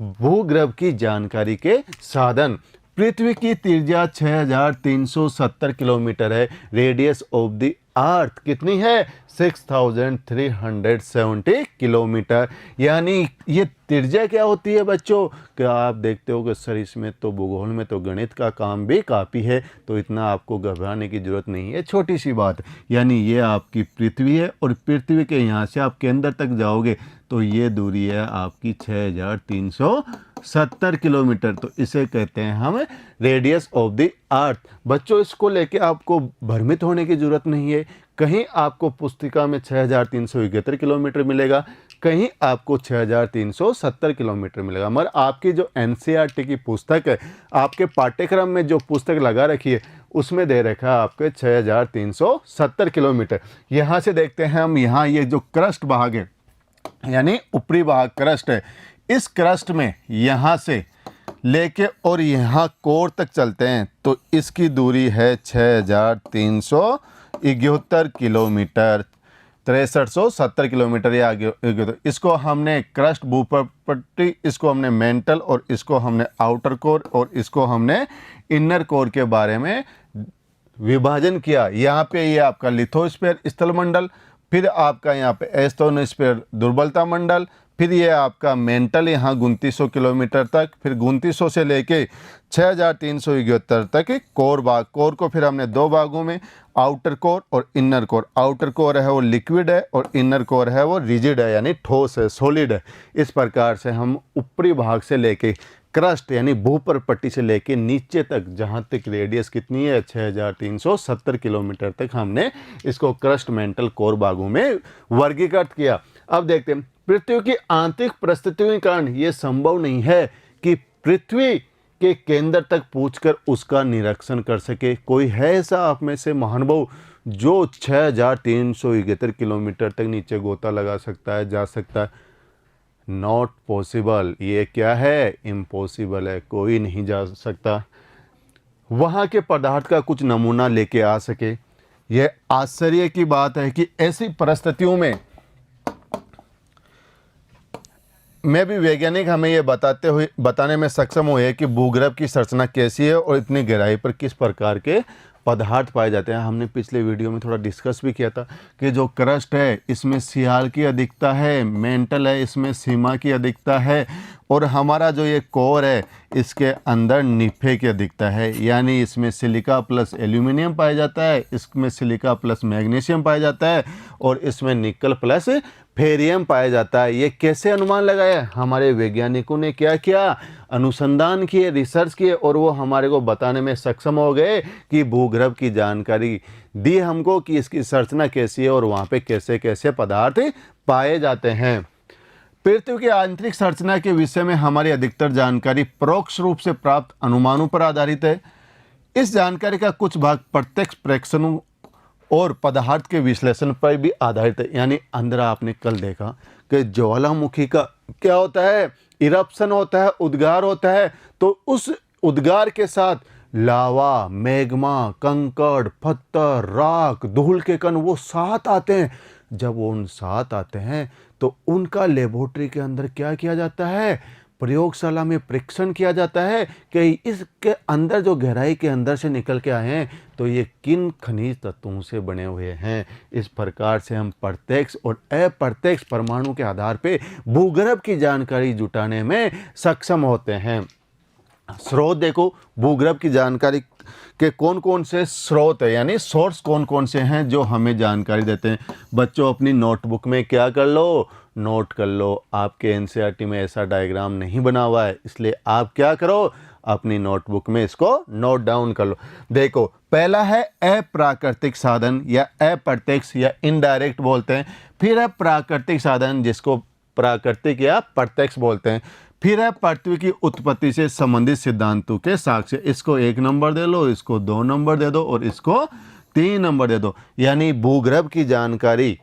भूगर्भ की जानकारी के साधन। पृथ्वी की त्रिज्या 6370 किलोमीटर है। रेडियस ऑफ द अर्थ कितनी है? 6370 किलोमीटर। यानी ये त्रिज्या क्या होती है बच्चों? क्या आप देखते हो कि सर इसमें तो भूगोल में तो गणित का काम भी काफ़ी है, तो इतना आपको घबराने की ज़रूरत नहीं है। छोटी सी बात, यानी ये आपकी पृथ्वी है और पृथ्वी के यहाँ से आप केंद्र तक जाओगे तो ये दूरी है आपकी 6370 किलोमीटर। तो इसे कहते हैं हम रेडियस ऑफ द अर्थ। बच्चों इसको लेके आपको भ्रमित होने की ज़रूरत नहीं है। कहीं आपको पुस्तिका में 6371 किलोमीटर मिलेगा, कहीं आपको 6370 किलोमीटर मिलेगा। मगर आपकी जो एनसीईआरटी की पुस्तक है, आपके पाठ्यक्रम में जो पुस्तक लगा रखी है, उसमें दे रखा है आपके 6370 किलोमीटर। यहाँ से देखते हैं हम, यहाँ ये जो क्रस्ट भाग है यानी ऊपरी भाग क्रस्ट है, इस क्रस्ट में यहाँ से लेके और यहाँ कोर तक चलते हैं तो इसकी दूरी है 6371 किलोमीटर, 6370 किलोमीटर या इसको हमने क्रस्ट भूपट्टी, इसको हमने मेंटल और इसको हमने आउटर कोर और इसको हमने इनर कोर के बारे में विभाजन किया। यहाँ पे ये आपका लिथोस्फीयर स्थलमंडल, फिर आपका यहाँ पे एस्टोनोस्फीयर दुर्बलता मंडल, फिर ये आपका मेंटल यहाँ 2900 किलोमीटर तक, फिर 2900 से लेके 6371 तक कोर भाग। कोर को फिर हमने दो भागों में, आउटर कोर और इनर कोर। आउटर कोर है वो लिक्विड है और इनर कोर है वो रिजिड है यानी ठोस है, सॉलिड है। इस प्रकार से हम ऊपरी भाग से लेके क्रस्ट यानी भूपर पट्टी से लेके नीचे तक, जहाँ तक रेडियस कितनी है 6370 किलोमीटर तक, हमने इसको क्रस्ट मेंटल कोर भागों में वर्गीकृत किया। अब देखते हैं, पृथ्वी की आंतरिक परिस्थितियों के कारण यह संभव नहीं है कि पृथ्वी के केंद्र तक पूछकर उसका निरीक्षण कर सके। कोई है ऐसा आप में से महानुभाव जो 6371 किलोमीटर तक नीचे गोता लगा सकता है, जा सकता है? Not possible. ये क्या है? इम्पॉसिबल है, कोई नहीं जा सकता। वहाँ के पदार्थ का कुछ नमूना लेके आ सके। यह आश्चर्य की बात है कि ऐसी परिस्थितियों में मैं भी वैज्ञानिक हमें ये बताने में सक्षम हुए कि भूगर्भ की संरचना कैसी है और इतनी गहराई पर किस प्रकार के पदार्थ पाए जाते हैं। हमने पिछले वीडियो में थोड़ा डिस्कस भी किया था कि जो क्रस्ट है इसमें सियाल की अधिकता है, मेंटल है इसमें सीमा की अधिकता है, और हमारा जो ये कोर है इसके अंदर निफे की अधिकता है। यानी इसमें सिलिका प्लस एल्यूमिनियम पाया जाता है, इसमें सिलिका प्लस मैग्नीशियम पाया जाता है और इसमें निकल प्लस फेरियम पाया जाता है। ये कैसे अनुमान लगाया? हमारे वैज्ञानिकों ने क्या किया? अनुसंधान किए, रिसर्च किए और वो हमारे को बताने में सक्षम हो गए कि भूगर्भ की जानकारी दी हमको कि इसकी संरचना कैसी है और वहाँ पे कैसे कैसे पदार्थ पाए जाते हैं। पृथ्वी की आंतरिक संरचना के विषय में हमारी अधिकतर जानकारी परोक्ष रूप से प्राप्त अनुमानों पर आधारित है। इस जानकारी का कुछ भाग प्रत्यक्ष प्रेक्षणों और पदार्थ के विश्लेषण पर भी आधारित है। यानी अंदर आपने कल देखा कि ज्वालामुखी का क्या होता है? इरप्शन होता है, उद्गार होता है। तो उस उद्गार के साथ लावा, मैग्मा, कंकड़, पत्थर, राख, धूल के कण वो साथ आते हैं। जब वो उन साथ आते हैं तो उनका लेबोरेटरी के अंदर क्या किया जाता है? प्रयोगशाला में परीक्षण किया जाता है कि इसके अंदर जो गहराई के अंदर से निकल के आए हैं तो ये किन खनिज तत्वों से बने हुए हैं। इस प्रकार से हम प्रत्यक्ष और अप्रत्यक्ष परमाणु के आधार पे भूगर्भ की जानकारी जुटाने में सक्षम होते हैं। स्रोत देखो, भूगर्भ की जानकारी के कौन कौन से स्रोत है यानी सोर्स कौन कौन से हैं जो हमें जानकारी देते हैं। बच्चों अपनी नोटबुक में क्या कर लो? नोट कर लो। आपके एनसीईआरटी में ऐसा डायग्राम नहीं बना हुआ है, इसलिए आप क्या करो? अपनी नोटबुक में इसको नोट डाउन कर लो। देखो, पहला है अप्राकृतिक साधन या अप्रत्यक्ष या इनडायरेक्ट बोलते हैं। फिर है प्राकृतिक साधन जिसको प्राकृतिक या प्रत्यक्ष बोलते हैं। फिर है पृथ्वी की उत्पत्ति से संबंधित सिद्धांतों के साक्ष्य। इसको 1 नंबर दे लो, इसको 2 नंबर दे दो और इसको 3 नंबर दे दो। यानी भूगर्भ की जानकारी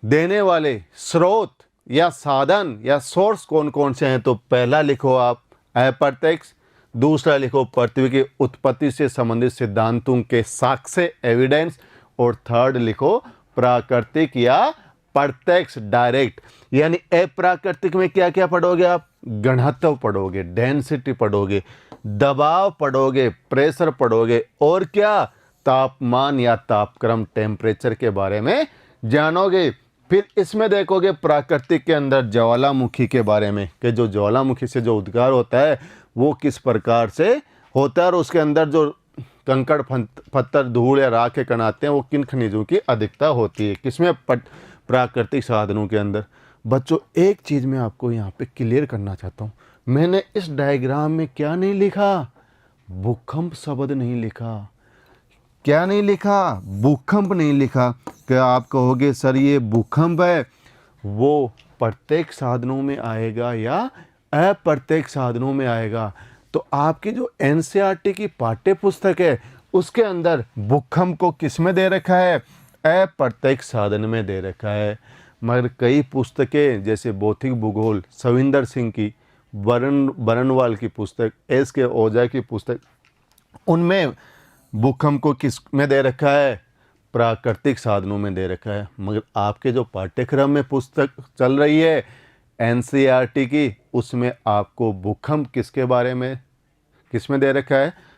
देने वाले स्रोत या साधन या सोर्स कौन कौन से हैं? तो पहला लिखो आप अप्रत्यक्ष, दूसरा लिखो पृथ्वी की उत्पत्ति से संबंधित सिद्धांतों के साक्ष्य एविडेंस, और थर्ड लिखो प्राकृतिक या प्रत्यक्ष डायरेक्ट। यानी अप्राकृतिक में क्या क्या पढ़ोगे आप? घनत्व पढ़ोगे, डेंसिटी पढ़ोगे, दबाव पढ़ोगे, प्रेशर पढ़ोगे और क्या, तापमान या तापक्रम, टेम्परेचर के बारे में जानोगे। फिर इसमें देखोगे प्राकृतिक के अंदर ज्वालामुखी के बारे में कि जो ज्वालामुखी से जो उद्गार होता है वो किस प्रकार से होता है और उसके अंदर जो कंकड़ पत्थर, धूल या राख के कण आते हैं वो किन खनिजों की अधिकता होती है, किसमें, प्राकृतिक साधनों के अंदर। बच्चों एक चीज़ मैं आपको यहाँ पे क्लियर करना चाहता हूँ, मैंने इस डायग्राम में क्या नहीं लिखा, भूकंप शब्द नहीं लिखा। क्या नहीं लिखा, भूकंप नहीं लिखा। क्या आप कहोगे सर ये भूकंप है, वो प्रत्येक साधनों में आएगा या अप्रत्येक साधनों में आएगा। तो आपकी जो एनसीईआरटी की पाठ्य पुस्तक है उसके अंदर भूकंप को किस में दे रखा है, अप्रत्येक साधन में दे रखा है। मगर कई पुस्तकें जैसे भौतिक भूगोल, सविंदर सिंह की, बरनवाल की पुस्तक, एस.के. ओझा की पुस्तक, उनमें भूकंप को किस में दे रखा है, प्राकृतिक साधनों में दे रखा है। मगर आपके जो पाठ्यक्रम में पुस्तक चल रही है एनसीईआरटी की, उसमें आपको भूकंप किसके बारे में, किस में दे रखा है,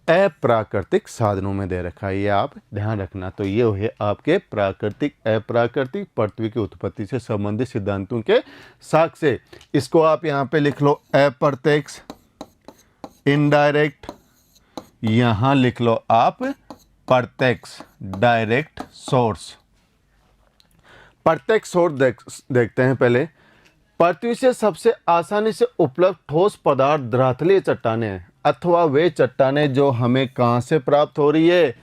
अप्राकृतिक साधनों में दे रखा है। ये आप ध्यान रखना। तो ये है आपके प्राकृतिक, अप्राकृतिक, पृथ्वी की उत्पत्ति से संबंधित सिद्धांतों के साक्ष्य। इसको आप यहाँ पे लिख लो, अप्रत्यक्ष, इनडायरेक्ट, यहाँ लिख लो आप प्रत्यक्ष, डायरेक्ट सोर्स। प्रत्यक्ष सोर्स देखते हैं पहले। पृथ्वी से सबसे आसानी से उपलब्ध ठोस पदार्थ धरातलीय चट्टानें हैं, अथवा वे चट्टानें जो हमें कहाँ से प्राप्त हो रही है,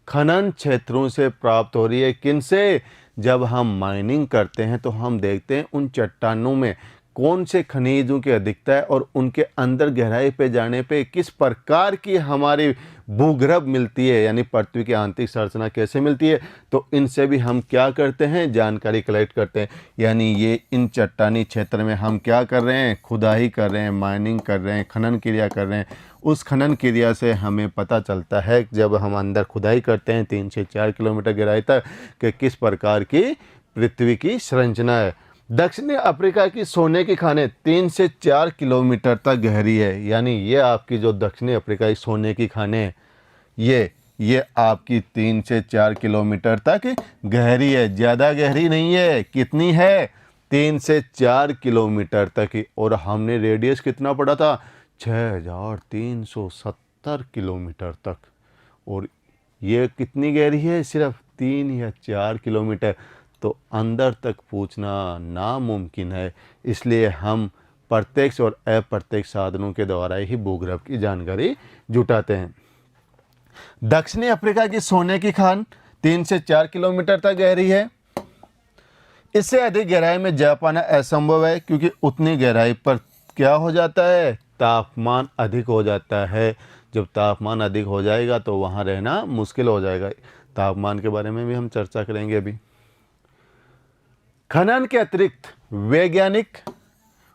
खनन क्षेत्रों से प्राप्त हो रही है। किन से, जब हम माइनिंग करते हैं तो हम देखते हैं उन चट्टानों में कौन से खनिजों की अधिकता है और उनके अंदर गहराई पे जाने पे किस प्रकार की हमारी भूगर्भ मिलती है, यानी पृथ्वी की आंतरिक संरचना कैसे मिलती है। तो इनसे भी हम क्या करते हैं, जानकारी कलेक्ट करते हैं। यानी ये इन चट्टानी क्षेत्र में हम क्या कर रहे हैं, खुदाई कर रहे हैं, माइनिंग कर रहे हैं, खनन क्रिया कर रहे हैं। उस खनन क्रिया से हमें पता चलता है जब हम अंदर खुदाई करते हैं 3 से 4 किलोमीटर गहराई तक कि किस प्रकार की पृथ्वी की संरचना है। दक्षिणी अफ्रीका की सोने की खानें 3 से 4 किलोमीटर तक गहरी है। यानी ये आपकी जो दक्षिणी अफ्रीका की सोने की खानें हैं, ये आपकी 3 से 4 किलोमीटर तक गहरी है, ज़्यादा गहरी नहीं है। कितनी है, 3 से 4 किलोमीटर तक ही। और हमने रेडियस कितना पढ़ा था, 6370 किलोमीटर तक। और ये कितनी गहरी है, सिर्फ 3 या 4 किलोमीटर। तो अंदर तक पूछना नामुमकिन है। इसलिए हम प्रत्यक्ष और अप्रत्यक्ष साधनों के द्वारा ही भूगर्भ की जानकारी जुटाते हैं। दक्षिणी अफ्रीका की सोने की खान 3 से 4 किलोमीटर तक गहरी है। इससे अधिक गहराई में जा पाना असंभव है, क्योंकि उतनी गहराई पर क्या हो जाता है, तापमान अधिक हो जाता है। जब तापमान अधिक हो जाएगा तो वहाँ रहना मुश्किल हो जाएगा। तापमान के बारे में भी हम चर्चा करेंगे अभी। खनन के अतिरिक्त वैज्ञानिक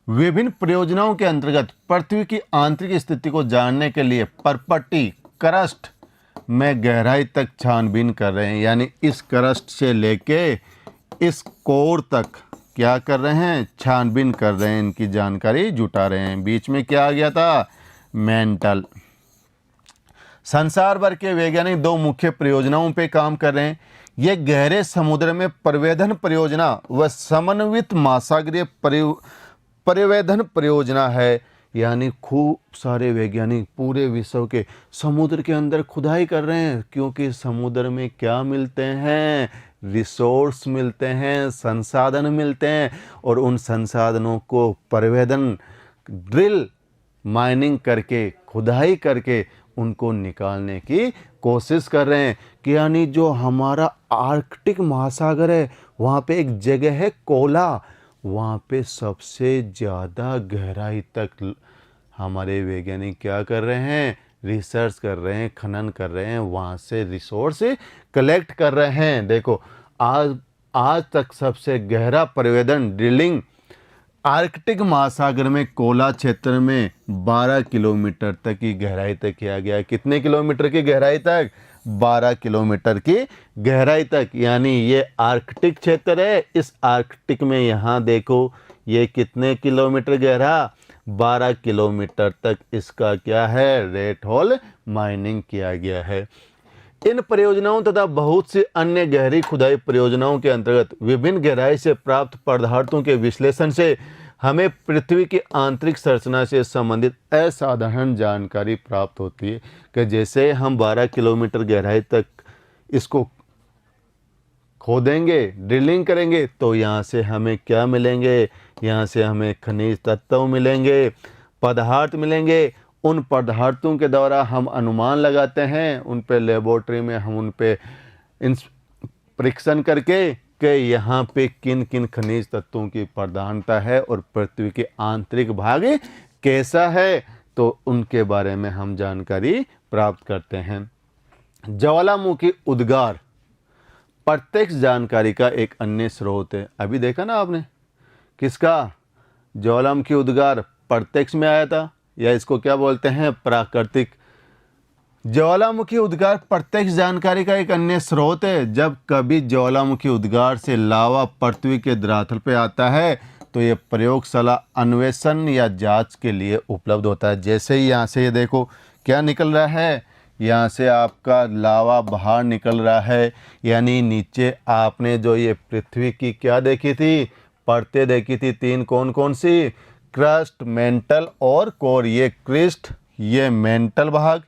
विभिन्न परियोजनाओं के अंतर्गत पृथ्वी की आंतरिक स्थिति को जानने के लिए परपट्टी, क्रस्ट में गहराई तक छानबीन कर रहे हैं। यानी इस क्रस्ट से लेके इस कोर तक क्या कर रहे हैं, छानबीन कर रहे हैं, इनकी जानकारी जुटा रहे हैं। बीच में क्या आ गया था, मेंटल। संसार भर के वैज्ञानिक 2 मुख्य परियोजनाओं पे काम कर रहे हैं। ये गहरे समुद्र में परिवेधन परियोजना व समन्वित महासागरीय परिवेधन परियोजना है। यानी खूब सारे वैज्ञानिक पूरे विश्व के समुद्र के अंदर खुदाई कर रहे हैं, क्योंकि समुद्र में क्या मिलते हैं, रिसोर्स मिलते हैं, संसाधन मिलते हैं। और उन संसाधनों को परिवेधन, ड्रिल, माइनिंग करके, खुदाई करके उनको निकालने की कोशिश कर रहे हैं। कि यानी जो हमारा आर्कटिक महासागर है, वहाँ पे एक जगह है कोला, वहाँ पे सबसे ज़्यादा गहराई तक हमारे वैज्ञानिक क्या कर रहे हैं, रिसर्च कर रहे हैं, खनन कर रहे हैं, वहाँ से रिसोर्स कलेक्ट कर रहे हैं। देखो आज तक सबसे गहरा परिवेधन, ड्रिलिंग आर्कटिक महासागर में कोला क्षेत्र में 12 किलोमीटर तक की गहराई तक किया गया। कितने किलोमीटर की गहराई तक, 12 किलोमीटर की गहराई तक। यानी ये आर्कटिक क्षेत्र है। इस आर्कटिक में यहाँ देखो, ये कितने किलोमीटर गहरा, 12 किलोमीटर तक इसका क्या है, रेड होल माइनिंग किया गया है। इन परियोजनाओं तथा बहुत सी अन्य गहरी खुदाई परियोजनाओं के अंतर्गत विभिन्न गहराई से प्राप्त पदार्थों के विश्लेषण से हमें पृथ्वी की आंतरिक संरचना से संबंधित असाधारण जानकारी प्राप्त होती है कि जैसे हम 12 किलोमीटर गहराई तक इसको खोदेंगे, ड्रिलिंग करेंगे, तो यहाँ से हमें क्या मिलेंगे, यहाँ से हमें खनिज तत्व मिलेंगे, पदार्थ मिलेंगे। उन पदार्थों के द्वारा हम अनुमान लगाते हैं, उन पे लेबोरेटरी में हम उन पे परीक्षण करके कि यहाँ पे किन किन खनिज तत्वों की प्रधानता है और पृथ्वी के आंतरिक भाग कैसा है, तो उनके बारे में हम जानकारी प्राप्त करते हैं। ज्वालामुखी उद्गार प्रत्यक्ष जानकारी का एक अन्य स्रोत है। अभी देखा ना आपने, किसका, ज्वालामुखी उद्गार प्रत्यक्ष में आया था, या इसको क्या बोलते हैं, प्राकृतिक। ज्वालामुखी उद्गार प्रत्यक्ष जानकारी का एक अन्य स्रोत है। जब कभी ज्वालामुखी उद्गार से लावा पृथ्वी के धरातल पे आता है तो ये प्रयोगशाला अन्वेषण या जांच के लिए उपलब्ध होता है। जैसे ही यहाँ से ये देखो क्या निकल रहा है, यहाँ से आपका लावा बाहर निकल रहा है, यानी नीचे आपने जो ये पृथ्वी की क्या देखी थी, परतें देखी थी, तीन कौन कौन सी, क्रस्ट, मेंटल और कोर। ये क्रिस्ट, ये मेंटल भाग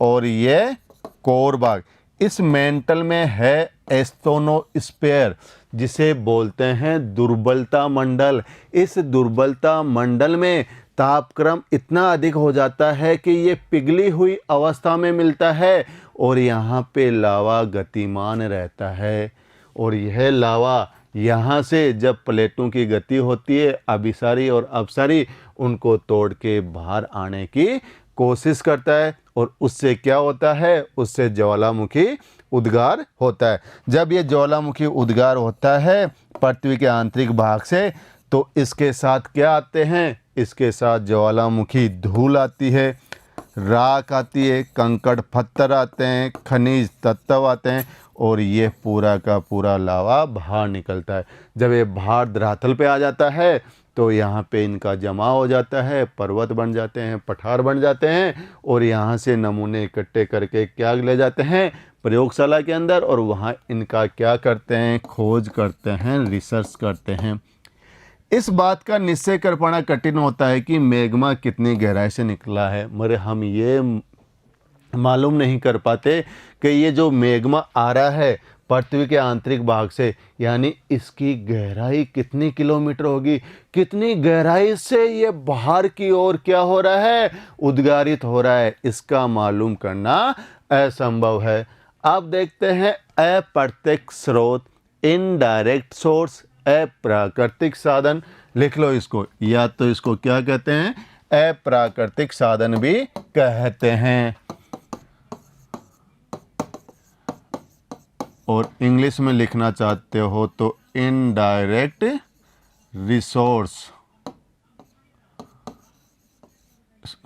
और ये कोर भाग। इस मेंटल में है एस्टोनोस्फेयर, जिसे बोलते हैं दुर्बलता मंडल। इस दुर्बलता मंडल में तापक्रम इतना अधिक हो जाता है कि ये पिघली हुई अवस्था में मिलता है और यहाँ पे लावा गतिमान रहता है। और यह लावा यहाँ से जब प्लेटों की गति होती है, अभिसारी और अपसारी, उनको तोड़ के बाहर आने की कोशिश करता है और उससे क्या होता है, उससे ज्वालामुखी उद्गार होता है। जब ये ज्वालामुखी उद्गार होता है पृथ्वी के आंतरिक भाग से, तो इसके साथ क्या आते हैं, इसके साथ ज्वालामुखी धूल आती है, राख आती है, कंकड़ पत्थर आते हैं, खनिज तत्व आते हैं और ये पूरा का पूरा लावा बाहर निकलता है। जब ये बाहर धरातल पे आ जाता है तो यहाँ पे इनका जमा हो जाता है, पर्वत बन जाते हैं, पठार बन जाते हैं और यहाँ से नमूने इकट्ठे करके क्या ले जाते हैं, प्रयोगशाला के अंदर, और वहाँ इनका क्या करते हैं, खोज करते हैं, रिसर्च करते हैं। इस बात का निश्चय कर पाना कठिन होता है कि मैग्मा कितनी गहराई से निकला है, मगर हम ये मालूम नहीं कर पाते कि ये जो मैग्मा आ रहा है पृथ्वी के आंतरिक भाग से, यानी इसकी गहराई कितनी किलोमीटर होगी, कितनी गहराई से ये बाहर की ओर क्या हो रहा है, उद्गारित हो रहा है, इसका मालूम करना असंभव है। अब देखते हैं अप्रत्यक्ष स्रोत, इनडायरेक्ट सोर्स, अप्राकृतिक साधन। लिख लो इसको, या तो इसको क्या कहते हैं, अप्राकृतिक साधन भी कहते हैं, और इंग्लिश में लिखना चाहते हो तो indirect resource,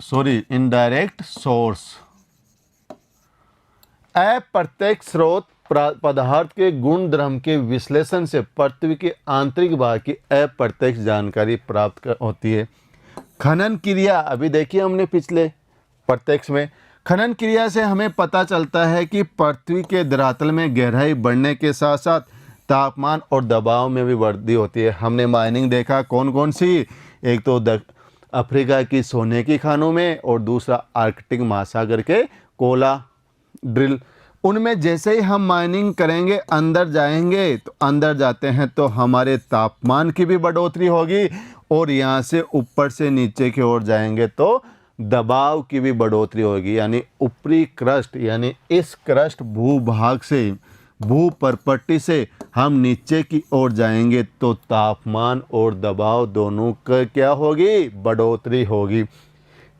sorry indirect source. अप्रत्यक्ष स्रोत पदार्थ के गुण धर्म के विश्लेषण से पृथ्वी के आंतरिक भाग की अप्रत्यक्ष जानकारी प्राप्त होती है। खनन क्रिया, अभी देखिए हमने पिछले प्रत्यक्ष में, खनन क्रिया से हमें पता चलता है कि पृथ्वी के धरातल में गहराई बढ़ने के साथ साथ तापमान और दबाव में भी वृद्धि होती है। हमने माइनिंग देखा कौन कौन सी, एक तो अफ्रीका की सोने की खानों में और दूसरा आर्कटिक महासागर के कोला ड्रिल। उनमें जैसे ही हम माइनिंग करेंगे, अंदर जाएंगे, तो अंदर जाते हैं तो हमारे तापमान की भी बढ़ोतरी होगी और यहाँ से ऊपर से नीचे की ओर जाएंगे तो दबाव की भी बढ़ोतरी होगी। यानी ऊपरी क्रस्ट, यानी इस क्रस्ट भूभाग से, भू परपट्टी से हम नीचे की ओर जाएंगे तो तापमान और दबाव दोनों का क्या होगी, बढ़ोतरी होगी।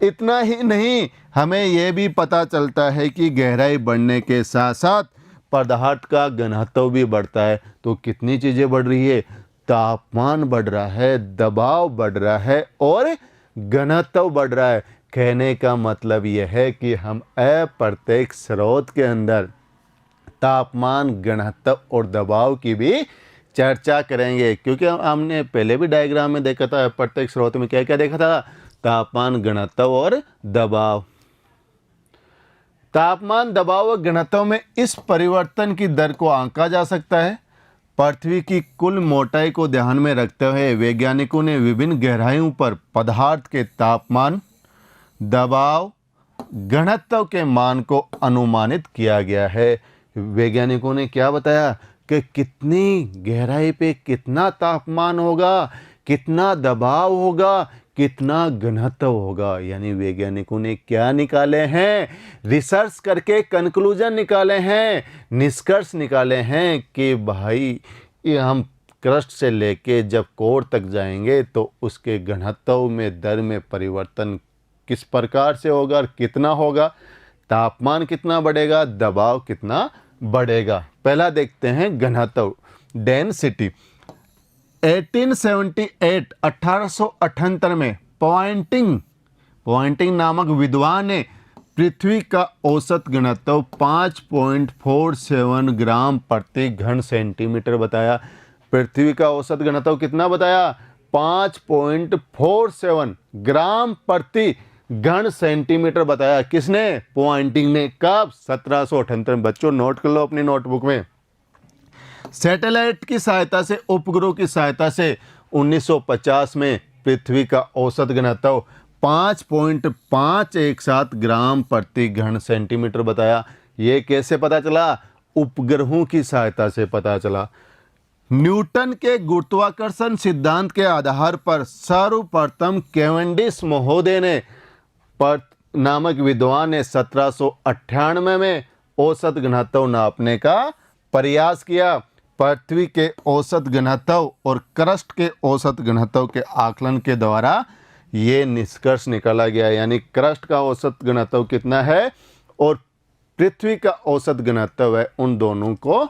इतना ही नहीं, हमें यह भी पता चलता है कि गहराई बढ़ने के साथ साथ पदार्थ का घनत्व भी बढ़ता है। तो कितनी चीज़ें बढ़ रही है, तापमान बढ़ रहा है, दबाव बढ़ रहा है और घनत्व बढ़ रहा है। कहने का मतलब यह है कि हम अप्रत्यक्ष स्रोत के अंदर तापमान, घनत्व और दबाव की भी चर्चा करेंगे, क्योंकि हमने पहले भी डायग्राम में देखा था, प्रत्येक स्रोत में क्या क्या देखा था, तापमान, घनत्व और दबाव। तापमान, दबाव और घनत्व में इस परिवर्तन की दर को आंका जा सकता है। पृथ्वी की कुल मोटाई को ध्यान में रखते हुए वैज्ञानिकों ने विभिन्न गहराइयों पर पदार्थ के तापमान, दबाव, घनत्व के मान को अनुमानित किया गया है। वैज्ञानिकों ने क्या बताया कि कितनी गहराई पे कितना तापमान होगा, कितना दबाव होगा, कितना घनत्व होगा। यानी वैज्ञानिकों ने क्या निकाले हैं, रिसर्च करके कंक्लूजन निकाले हैं, निष्कर्ष निकाले हैं कि भाई ये हम क्रस्ट से लेके जब कोर तक जाएंगे तो उसके घनत्व में, दर में परिवर्तन किस प्रकार से होगा और कितना होगा, तापमान कितना बढ़ेगा, दबाव कितना बढ़ेगा। पहला देखते हैं घनत्व, डेंसिटी। 1878 में पॉइंटिंग नामक विद्वान ने पृथ्वी का औसत घनत्व 5.47 ग्राम प्रति घन सेंटीमीटर बताया। पृथ्वी का औसत घनत्व कितना बताया, 5.47 ग्राम प्रति घन सेंटीमीटर बताया। किसने, पॉइंटिंग ने। कब, 1778 में। बच्चों नोट कर लो अपनी नोटबुक में। सैटेलाइट की सहायता से, उपग्रह की सहायता से 1950 में पृथ्वी का औसत घनत्व 5.517 ग्राम प्रति घन सेंटीमीटर बताया। ये कैसे पता चला, उपग्रहों की सहायता से पता चला। न्यूटन के गुरुत्वाकर्षण सिद्धांत के आधार पर सर्वप्रथम कैवेंडिश महोदय ने नामक विद्वान ने 1798 में औसत घनत्व नापने का प्रयास किया। पृथ्वी के औसत घनत्व और क्रस्ट के औसत घनत्व के आकलन के द्वारा ये निष्कर्ष निकाला गया। यानी क्रस्ट का औसत घनत्व कितना है और पृथ्वी का औसत घनत्व है, उन दोनों को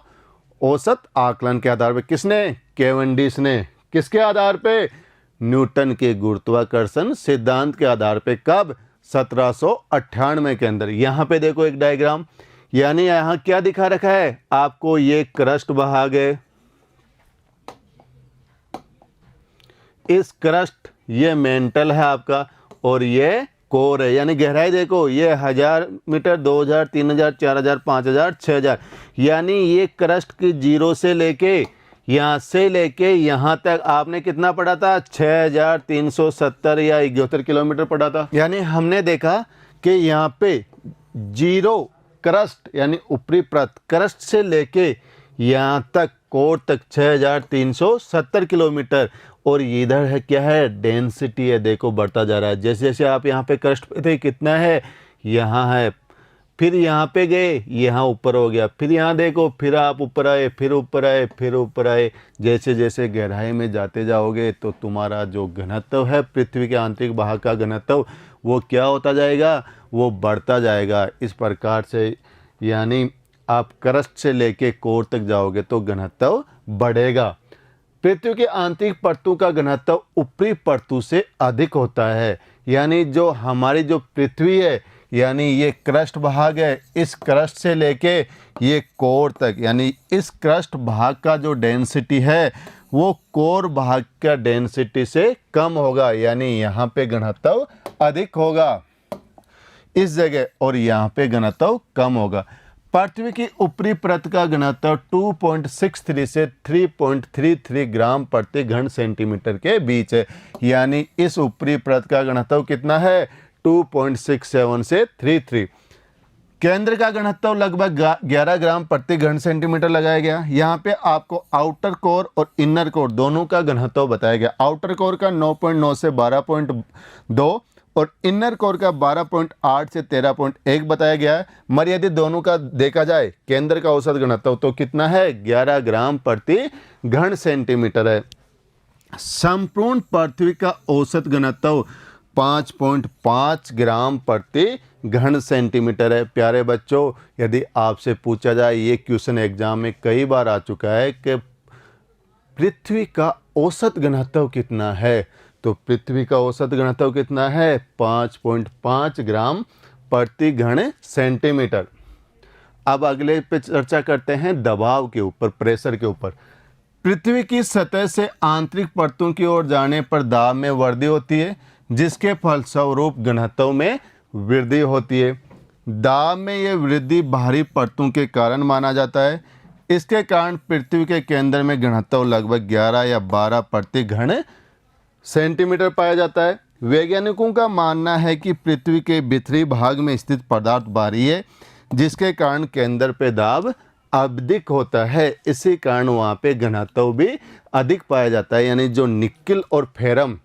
औसत आकलन के आधार पर किसने, कैवेंडिश ने। किसके आधार पे, न्यूटन के गुरुत्वाकर्षण सिद्धांत के आधार पे। कब, 1798 के अंदर। यहाँ पे देखो एक डायग्राम, यानी यहाँ क्या दिखा रखा है आपको, ये क्रस्ट भाग है, इस क्रस्ट ये मेंटल है आपका और ये कोर है। यानी गहराई देखो, ये 1000 मीटर, 2000, 3000, 4000, 5000, 6000। यानी ये क्रस्ट की जीरो से लेके यहाँ से लेके यहाँ तक आपने कितना पढ़ा था, 6370 या 71 किलोमीटर पढ़ा था। यानी हमने देखा कि यहाँ पे जीरो क्रस्ट यानी ऊपरी परत, क्रस्ट से लेके यहाँ तक कोर तक 6370 किलोमीटर। और इधर है क्या है, डेंसिटी है, देखो बढ़ता जा रहा है। जैसे जैसे आप यहाँ पे क्रस्ट पे थे कितना है, यहाँ है, फिर यहाँ पे गए, यहाँ ऊपर हो गया, फिर यहाँ देखो, फिर आप ऊपर आए, फिर ऊपर आए, फिर ऊपर आए। जैसे जैसे गहराई में जाते जाओगे तो तुम्हारा जो घनत्व है, पृथ्वी के आंतरिक भाग का घनत्व, वो क्या होता जाएगा, वो बढ़ता जाएगा। इस प्रकार से यानी आप क्रस्ट से लेके कोर तक जाओगे तो घनत्व बढ़ेगा। पृथ्वी के आंतरिक परतों का घनत्व ऊपरी परतों से अधिक होता है। यानी जो हमारी जो पृथ्वी है, यानी ये क्रस्ट भाग है, इस क्रस्ट से लेके ये कोर तक, यानी इस क्रस्ट भाग का जो डेंसिटी है वो कोर भाग का डेंसिटी से कम होगा। यानी यहाँ पे घनत्व अधिक होगा इस जगह और यहाँ पे घनत्व कम होगा। पृथ्वी की ऊपरी परत का घनत्व 2.63 से 3.33 ग्राम प्रति घन सेंटीमीटर के बीच है। यानी इस ऊपरी परत का घनत्व कितना है, 2.67 से 33। केंद्र का घनत्व लगभग 11 ग्राम प्रति घन सेंटीमीटर लगाया गया। यहाँ पे आपको आउटर कोर और इनर कोर दोनों का घनत्व बताया गया। आउटर कोर का 9.9 से 12.2 और इनर कोर का 12.8 से 13.1 बताया गया है। मगर यदि दोनों का देखा जाए केंद्र का औसत घनत्व तो कितना है, 11 ग्राम प्रति घन सेंटीमीटर है। संपूर्ण पृथ्वी का औसत घनत्व 5.5 ग्राम प्रति घन सेंटीमीटर है। प्यारे बच्चों, यदि आपसे पूछा जाए, ये क्वेश्चन एग्जाम में कई बार आ चुका है कि पृथ्वी का औसत घनत्व कितना है, तो पृथ्वी का औसत घनत्व कितना है, 5.5 ग्राम प्रति घन सेंटीमीटर। अब अगले पे चर्चा करते हैं दबाव के ऊपर, प्रेशर के ऊपर। पृथ्वी की सतह से आंतरिक परतों की ओर जाने पर दाब में वृद्धि होती है, जिसके फलस्वरूप घनत्व में वृद्धि होती है। दाब में यह वृद्धि बाहरी परतों के कारण माना जाता है। इसके कारण पृथ्वी के केंद्र में घनत्व लगभग 11 या 12 प्रति घन सेंटीमीटर पाया जाता है। वैज्ञानिकों का मानना है कि पृथ्वी के भीतरी भाग में स्थित पदार्थ भारी है, जिसके कारण केंद्र पे दाब अधिक होता है। इसी कारण वहाँ पे घनत्व भी अधिक पाया जाता है। यानी जो निक्किल और फेरम,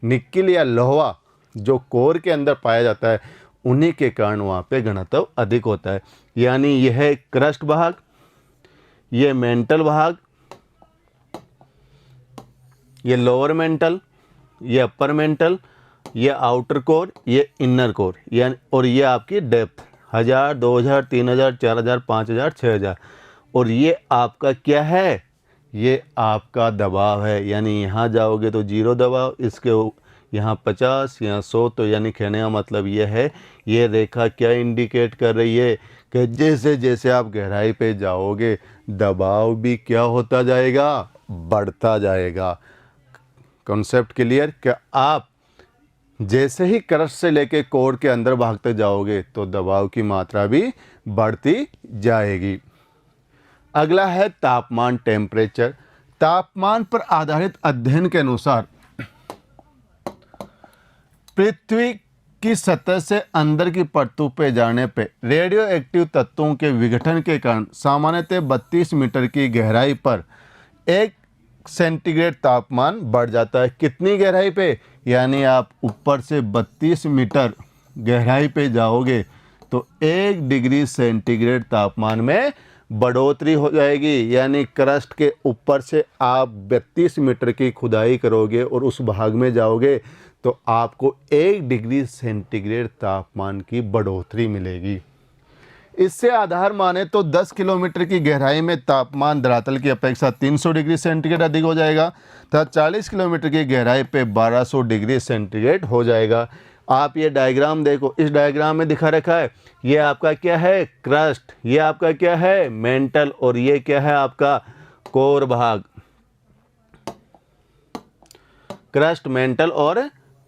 निक्किल या लोहा जो कोर के अंदर पाया जाता है, उन्हीं के कारण वहाँ पे घनत्व अधिक होता है। यानी यह है क्रस्ट भाग, ये मेंटल भाग, ये लोअर मेंटल, ये अपर मेंटल, ये आउटर कोर, ये इनर कोर, यानी और ये आपकी डेप्थ 1000, 2000, 3000, 4000, 5000, 6000। और ये आपका क्या है, ये आपका दबाव है। यानी यहाँ जाओगे तो 0 दबाव, इसके यहाँ 50, यहाँ 100। तो यानी कहने का मतलब ये है, ये रेखा क्या इंडिकेट कर रही है कि जैसे जैसे आप गहराई पे जाओगे दबाव भी क्या होता जाएगा, बढ़ता जाएगा। Concept clear? कि आप जैसे ही क्रस्ट से लेके कोर के अंदर भागते जाओगे तो दबाव की मात्रा भी बढ़ती जाएगी। अगला है तापमान, टेम्परेचर। तापमान पर आधारित अध्ययन के अनुसार पृथ्वी की सतह से अंदर की परतों पे जाने पे रेडियो एक्टिव तत्वों के विघटन के कारण सामान्यतः 32 मीटर की गहराई पर 1 सेंटीग्रेड तापमान बढ़ जाता है। कितनी गहराई पे? यानी आप ऊपर से 32 मीटर गहराई पे जाओगे तो 1 डिग्री सेंटीग्रेड तापमान में बढ़ोतरी हो जाएगी। यानी क्रस्ट के ऊपर से आप 32 मीटर की खुदाई करोगे और उस भाग में जाओगे तो आपको 1 डिग्री सेंटीग्रेड तापमान की बढ़ोतरी मिलेगी। इससे आधार माने तो 10 किलोमीटर की गहराई में तापमान धरातल की अपेक्षा 300 डिग्री सेंटीग्रेड अधिक हो जाएगा तथा 40 किलोमीटर की गहराई पे 1200 डिग्री सेंटीग्रेड हो जाएगा। आप ये डायग्राम देखो, इस डायग्राम में दिखा रखा है, ये आपका क्या है, क्रस्ट, ये आपका क्या है, मेंटल, और ये क्या है आपका कोर भाग। क्रस्ट, मेंटल और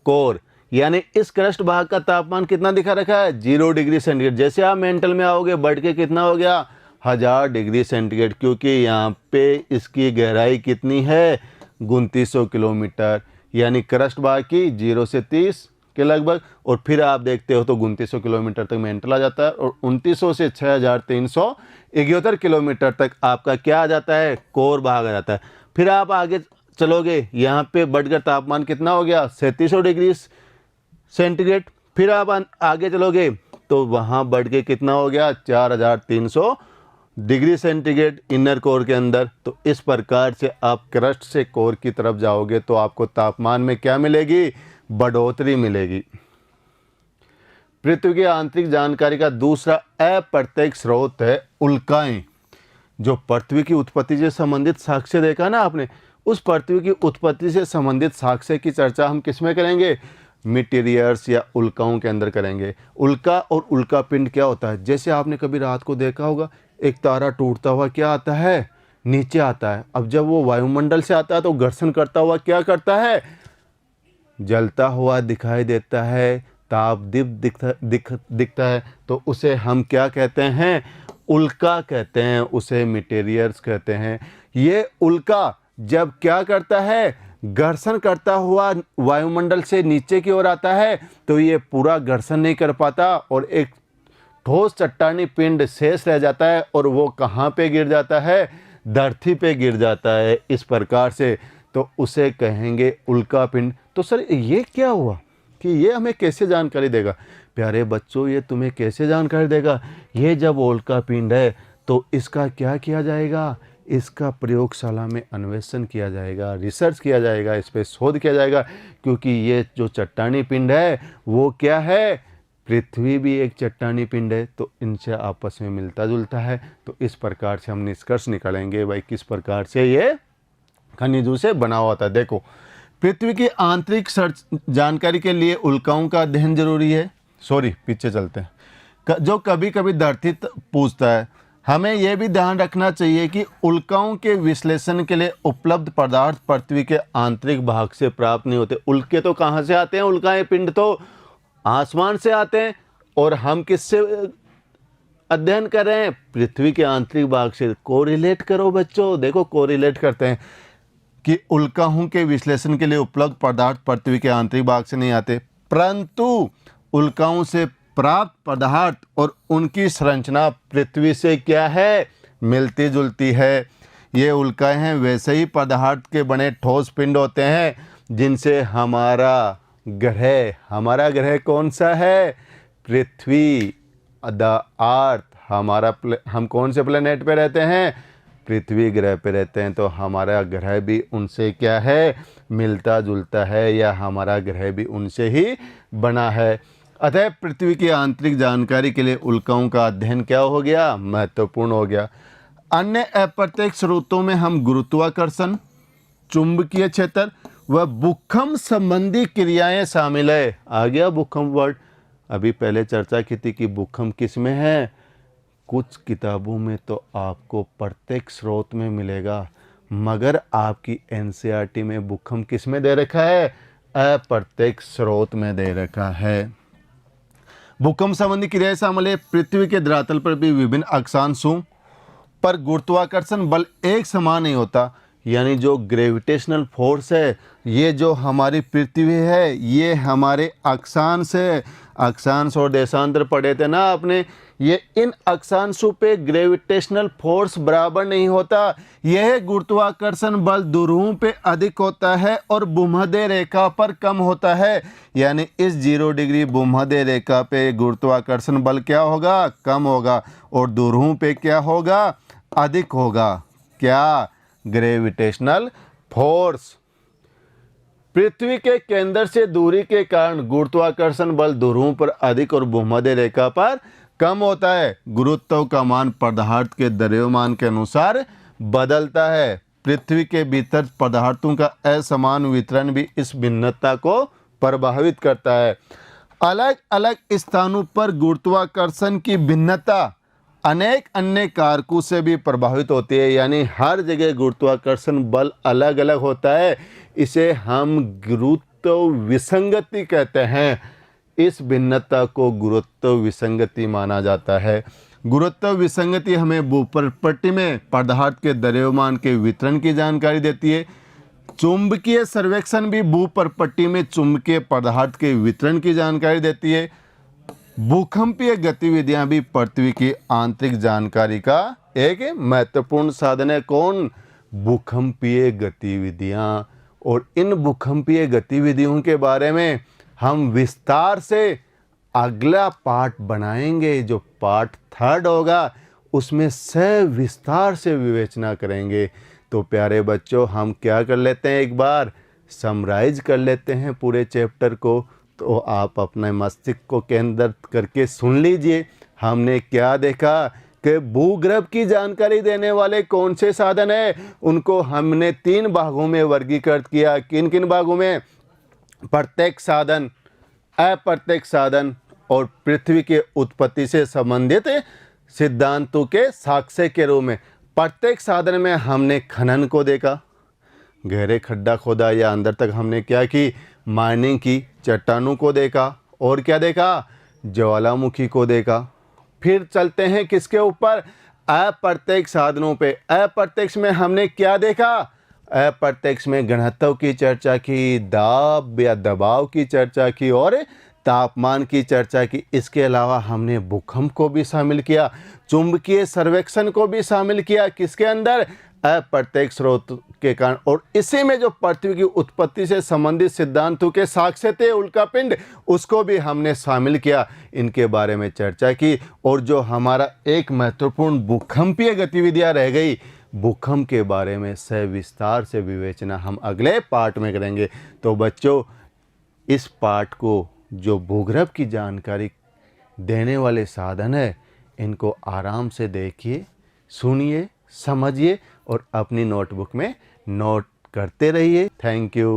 कोर। यानी इस क्रस्ट भाग का तापमान कितना दिखा रखा है, 0 डिग्री सेंटीग्रेड। जैसे आप मेंटल में आओगे बढ़ के कितना हो गया, 1000 डिग्री सेंटीग्रेड, क्योंकि यहाँ पे इसकी गहराई कितनी है, 2900 किलोमीटर। यानी क्रस्ट भाग की 0 से 30 के लगभग, और फिर आप देखते हो तो 2900 किलोमीटर तक मेंटल आ जाता है, और 2900 से 6371 किलोमीटर तक आपका क्या आ जाता है, कोर भाग आ जाता है। फिर आप आगे चलोगे, यहाँ पे बढ़कर तापमान कितना हो गया, 3700 डिग्री सेंटीग्रेड। फिर आप आगे चलोगे तो वहाँ बढ़ के कितना हो गया, 4300 डिग्री सेंटीग्रेड इनर कोर के अंदर। तो इस प्रकार से आप क्रस्ट से कोर की तरफ जाओगे तो आपको तापमान में क्या मिलेगी, बढ़ोतरी मिलेगी। पृथ्वी की आंतरिक जानकारी का दूसरा अप्रत्यक्ष स्रोत है उल्काएं। जो पृथ्वी की उत्पत्ति से संबंधित साक्ष्य देखा ना आपने, उस पृथ्वी की उत्पत्ति से संबंधित साक्ष्य की चर्चा हम किस में करेंगे, मीटेरियर्स या उल्काओं के अंदर करेंगे। उल्का और उल्का पिंड क्या होता है, जैसे आपने कभी रात को देखा होगा एक तारा टूटता हुआ क्या आता है, नीचे आता है। अब जब वो वायुमंडल से आता है तो घर्षण करता हुआ क्या करता है, जलता हुआ दिखाई देता है, तापदीप दिखता है। तो उसे हम क्या कहते हैं, उल्का कहते हैं, उसे मीटेरियर्स कहते हैं। ये उल्का जब क्या करता है, घर्षण करता हुआ वायुमंडल से नीचे की ओर आता है तो ये पूरा घर्षण नहीं कर पाता और एक ठोस चट्टानी पिंड शेष रह जाता है, और वो कहाँ पे गिर जाता है, धरती पे गिर जाता है। इस प्रकार से तो उसे कहेंगे उल्का पिंड। तो सर ये क्या हुआ कि ये हमें कैसे जानकारी देगा? प्यारे बच्चों, ये तुम्हें कैसे जानकारी देगा, ये जब उल्का पिंड है तो इसका क्या किया जाएगा, इसका प्रयोगशाला में अन्वेषण किया जाएगा, रिसर्च किया जाएगा, इस पर शोध किया जाएगा। क्योंकि ये जो चट्टानी पिंड है वो क्या है, पृथ्वी भी एक चट्टानी पिंड है, तो इनसे आपस में मिलता जुलता है। तो इस प्रकार से हम निष्कर्ष निकालेंगे भाई किस प्रकार से ये खनिजों से बना हुआ था। देखो, पृथ्वी की आंतरिक जानकारी के लिए उल्काओं का अध्ययन जरूरी है। पीछे चलते हैं। जो कभी कभी धरती पूछता है, हमें यह भी ध्यान रखना चाहिए कि उल्काओं के विश्लेषण के लिए उपलब्ध पदार्थ पृथ्वी के आंतरिक भाग से प्राप्त नहीं होते। उल्के तो कहाँ से आते हैं? उल्काएं पिंड तो आसमान से आते हैं। और हम किससे अध्ययन कर रहे हैं? पृथ्वी के आंतरिक भाग से। कोरिलेट करो बच्चों, देखो कोरिलेट करते हैं कि उल्काओं के विश्लेषण के लिए उपलब्ध पदार्थ पृथ्वी के आंतरिक भाग से नहीं आते, परंतु उल्काओं से प्राप्त पदार्थ और उनकी संरचना पृथ्वी से क्या है? मिलती जुलती है। ये उल्काएं हैं वैसे ही पदार्थ के बने ठोस पिंड होते हैं जिनसे हमारा ग्रह कौन सा है? पृथ्वी, द अर्थ। हम कौन से प्लेनेट पे रहते हैं? पृथ्वी ग्रह पे रहते हैं। तो हमारा ग्रह भी उनसे क्या है? मिलता जुलता है, या हमारा ग्रह भी उनसे ही बना है। अतः पृथ्वी की आंतरिक जानकारी के लिए उल्काओं का अध्ययन क्या हो गया? महत्वपूर्ण हो गया। अन्य अप्रत्यक्ष स्रोतों में हम गुरुत्वाकर्षण, चुंबकीय क्षेत्र व भूकंप संबंधी क्रियाएं शामिल है। आ गया भूकंप वर्ड। अभी पहले चर्चा की थी कि भूकंप किस में है? कुछ किताबों में तो आपको प्रत्येक स्रोत में मिलेगा, मगर आपकी एनसीईआरटी में भूकंप किस में दे रखा है? अप्रत्यक्ष स्रोत में दे रखा है। भूकंप संबंधी क्रियाएं शामिल है। पृथ्वी के धरातल पर भी विभिन्न अक्षांशों पर गुरुत्वाकर्षण बल एक समान नहीं होता। यानी जो ग्रेविटेशनल फोर्स है, ये जो हमारी पृथ्वी है, ये हमारे अक्षांश है। अक्षांश और देशांतर पढ़े थे ना आपने। ये इन अक्षांशों पे ग्रेविटेशनल फोर्स बराबर नहीं होता। यह गुरुत्वाकर्षण बल ध्रुवों पे अधिक होता है और भूमध्य रेखा पर कम होता है। यानी इस 0 डिग्री भूमध्य रेखा पे गुरुत्वाकर्षण बल क्या होगा? कम होगा। और ध्रुवों पे क्या होगा? अधिक होगा। क्या? Gravitational force. पृथ्वी के केंद्र से दूरी के कारण गुरुत्वाकर्षण बल ध्रुवों पर अधिक और भूमध्य रेखा पर कम होता है। गुरुत्व का मान पदार्थ के द्रव्यमान के अनुसार बदलता है। पृथ्वी के भीतर पदार्थों का असमान वितरण भी इस भिन्नता को प्रभावित करता है। अलग अलग स्थानों पर गुरुत्वाकर्षण की भिन्नता अनेक अन्य कारकों से भी प्रभावित होती है। यानी हर जगह गुरुत्वाकर्षण बल अलग अलग होता है। इसे हम गुरुत्व विसंगति कहते हैं। इस भिन्नता को गुरुत्व विसंगति माना जाता है। गुरुत्व विसंगति हमें भूप्रपट्टी में पदार्थ के द्रव्यमान के वितरण की जानकारी देती है। चुंबकीय सर्वेक्षण भी भूप्रपट्टी में चुंबकीय पदार्थ के वितरण की जानकारी देती है। भूकंपीय गतिविधियां भी पृथ्वी की आंतरिक जानकारी का एक महत्वपूर्ण साधन है। कौन? भूकंपीय गतिविधियां। और इन भूकंपीय गतिविधियों के बारे में हम विस्तार से अगला पार्ट बनाएंगे। जो पार्ट 3 होगा उसमें सविस्तार से विवेचना करेंगे। तो प्यारे बच्चों, हम क्या कर लेते हैं, एक बार समराइज कर लेते हैं पूरे चैप्टर को। तो आप अपने मस्तिष्क को केंद्रित करके सुन लीजिए। हमने क्या देखा कि भूगर्भ की जानकारी देने वाले कौन से साधन है, उनको हमने 3 भागों में वर्गीकृत किया। किन किन भागों में? प्रत्यक्ष साधन, अप्रत्यक्ष साधन और पृथ्वी के उत्पत्ति से संबंधित सिद्धांतों के साक्ष्य के रूप में। प्रत्यक्ष साधन में हमने खनन को देखा, गहरे खड्डा खोदा या अंदर तक हमने क्या की? माइनिंग की। चट्टानों को देखा। और क्या देखा? ज्वालामुखी को देखा। फिर चलते हैं किसके ऊपर? अप्रत्यक्ष साधनों पे। अप्रत्यक्ष में हमने क्या देखा? अप्रत्यक्ष में घनत्व की चर्चा की, दाब या दबाव की चर्चा की और तापमान की चर्चा की। इसके अलावा हमने भूकंप को भी शामिल किया, चुंबकीय सर्वेक्षण को भी शामिल किया। किसके अंदर? अप्रत्यक्ष स्रोत के कारण। और इसी में जो पृथ्वी की उत्पत्ति से संबंधित सिद्धांतों के साक्ष्य थे, उल्कापिंड, उसको भी हमने शामिल किया, इनके बारे में चर्चा की। और जो हमारा एक महत्वपूर्ण भूकंपीय गतिविधियां रह गई, भूकंप के बारे में सविस्तार से विवेचना हम अगले पार्ट में करेंगे। तो बच्चों, इस पार्ट को जो भूगर्भ की जानकारी देने वाले साधन है, इनको आराम से देखिए, सुनिए, समझिए और अपनी नोटबुक में नोट करते रहिए। Thank you.